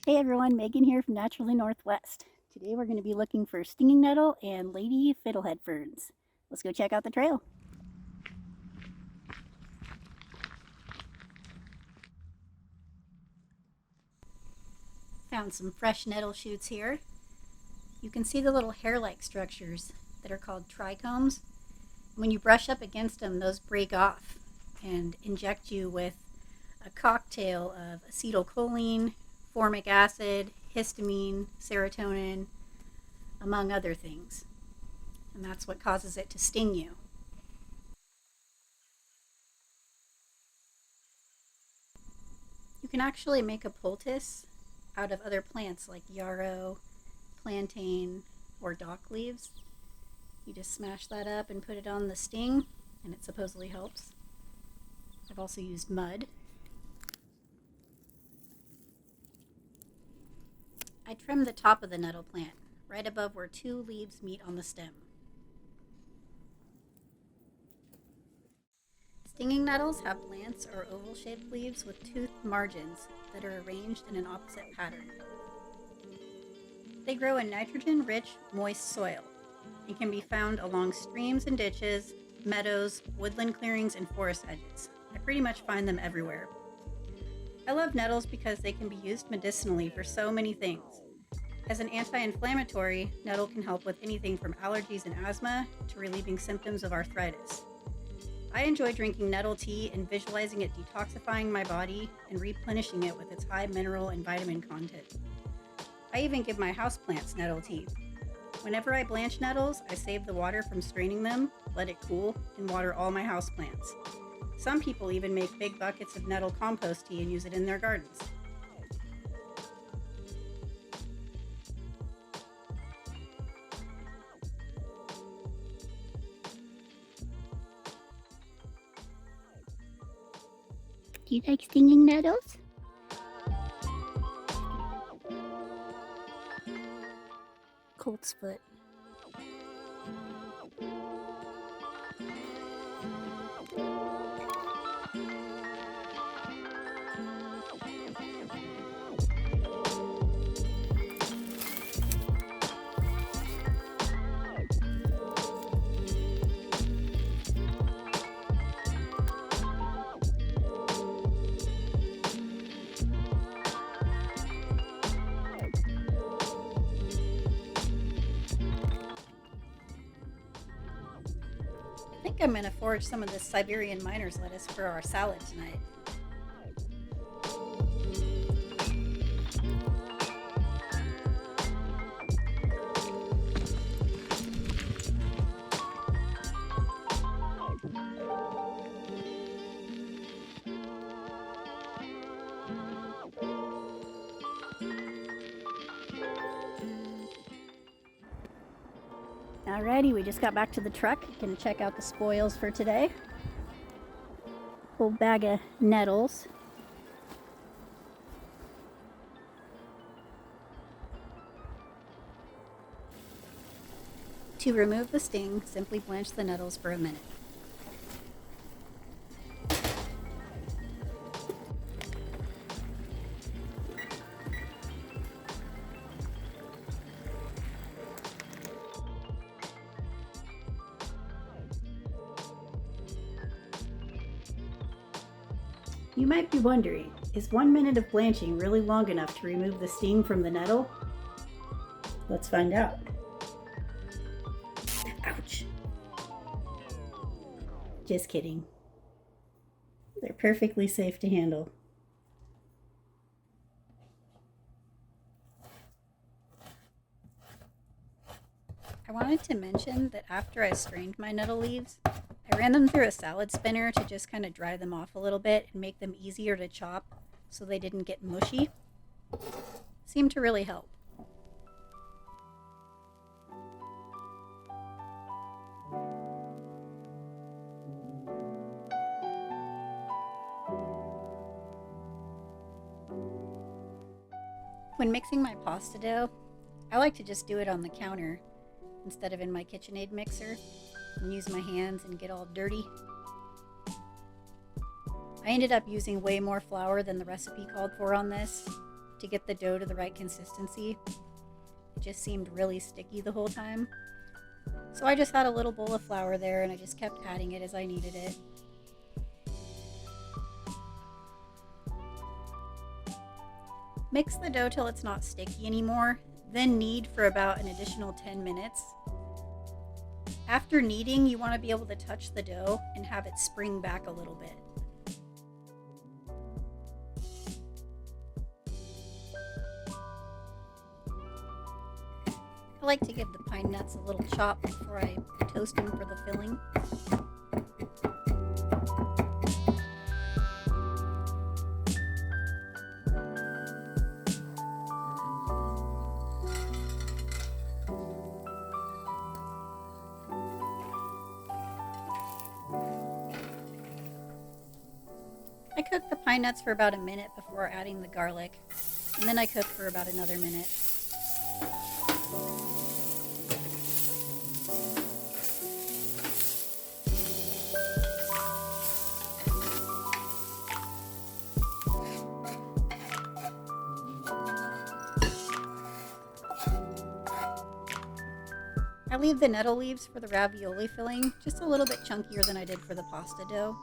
Hey everyone, Megan here from Naturally Northwest. Today we're going to be looking for stinging nettle and lady fiddlehead ferns. Let's go check out the trail. Found some fresh nettle shoots here. You can see the little hair-like structures that are called trichomes. When you brush up against them, those break off and inject you with a cocktail of acetylcholine, formic acid, histamine, serotonin, among other things. And that's what causes it to sting you. You can actually make a poultice out of other plants like yarrow, plantain, or dock leaves. You just smash that up and put it on the sting, and it supposedly helps. I've also used mud. I trimmed the top of the nettle plant, right above where two leaves meet on the stem. Stinging nettles have lance or oval-shaped leaves with toothed margins that are arranged in an opposite pattern. They grow in nitrogen-rich, moist soil and can be found along streams and ditches, meadows, woodland clearings, and forest edges. I pretty much find them everywhere. I love nettles because they can be used medicinally for so many things. As an anti-inflammatory, nettle can help with anything from allergies and asthma to relieving symptoms of arthritis. I enjoy drinking nettle tea and visualizing it detoxifying my body and replenishing it with its high mineral and vitamin content. I even give my houseplants nettle tea. Whenever I blanch nettles, I save the water from straining them, let it cool, and water all my houseplants. Some people even make big buckets of nettle compost tea and use it in their gardens. Do you like stinging nettles? Colt's foot. I think I'm going to forage some of this Siberian miner's lettuce for our salad tonight. Alrighty, we just got back to the truck. Gonna check out the spoils for today. Whole bag of nettles. To remove the sting, simply blanch the nettles for a minute. You might be wondering, is 1 minute of blanching really long enough to remove the sting from the nettle? Let's find out. Ouch. Just kidding. They're perfectly safe to handle. I wanted to mention that after I strained my nettle leaves, I ran them through a salad spinner to just kind of dry them off a little bit and make them easier to chop so they didn't get mushy. Seemed to really help. When mixing my pasta dough, I like to just do it on the counter instead of in my KitchenAid mixer and use my hands and get all dirty. I ended up using way more flour than the recipe called for on this to get the dough to the right consistency. It just seemed really sticky the whole time. So I just had a little bowl of flour there and I just kept adding it as I needed it. Mix the dough till it's not sticky anymore, then knead for about an additional 10 minutes. After kneading, you want to be able to touch the dough and have it spring back a little bit. I like to give the pine nuts a little chop before I toast them for the filling. I cooked the pine nuts for about a minute before adding the garlic, and then I cooked for about another minute. I leave the nettle leaves for the ravioli filling just a little bit chunkier than I did for the pasta dough.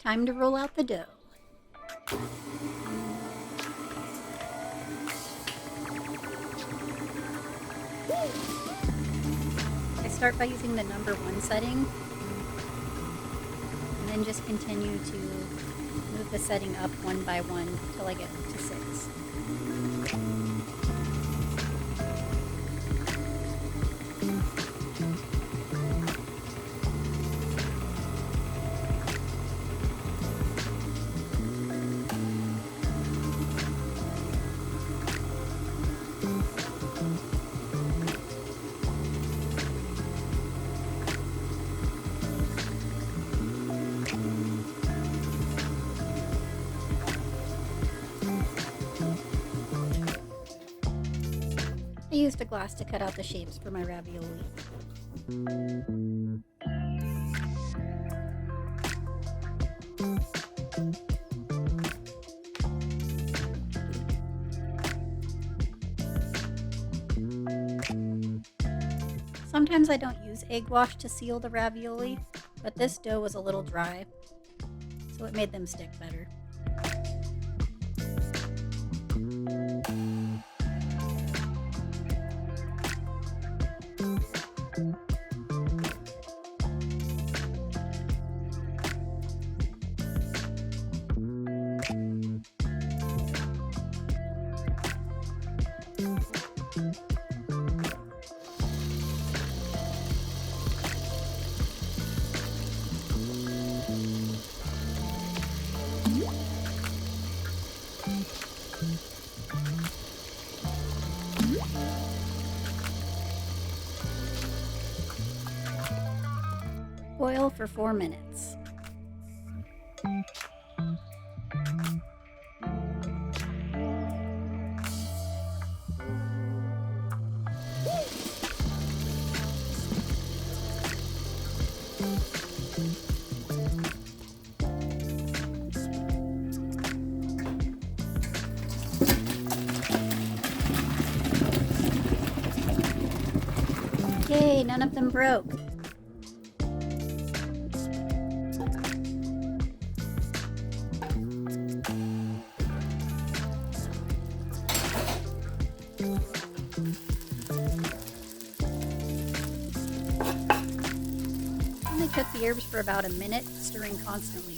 Time to roll out the dough. I start by using the number 1 setting, and then just continue to move the setting up one by one until I get to 6. I used a glass to cut out the shapes for my ravioli. Sometimes I don't use egg wash to seal the ravioli, but this dough was a little dry, so it made them stick better. Boil for 4 minutes. Yay, none of them broke. cook the herbs for about a minute, stirring constantly.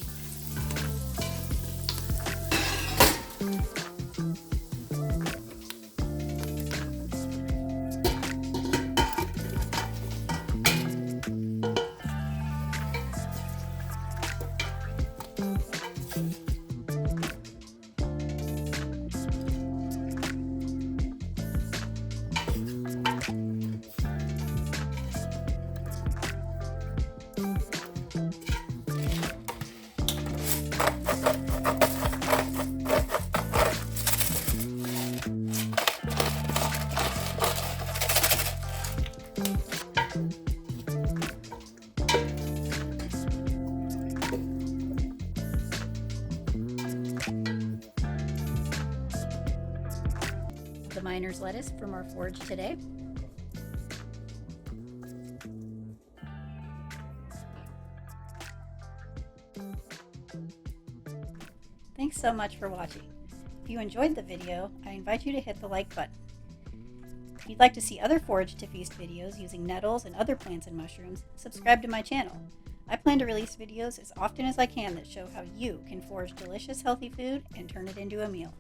The miner's lettuce from our forage today. Thanks so much for watching. If you enjoyed the video, I invite you to hit the like button. If you'd like to see other Forage to Feast videos using nettles and other plants and mushrooms, subscribe to my channel. I plan to release videos as often as I can that show how you can forage delicious healthy food and turn it into a meal.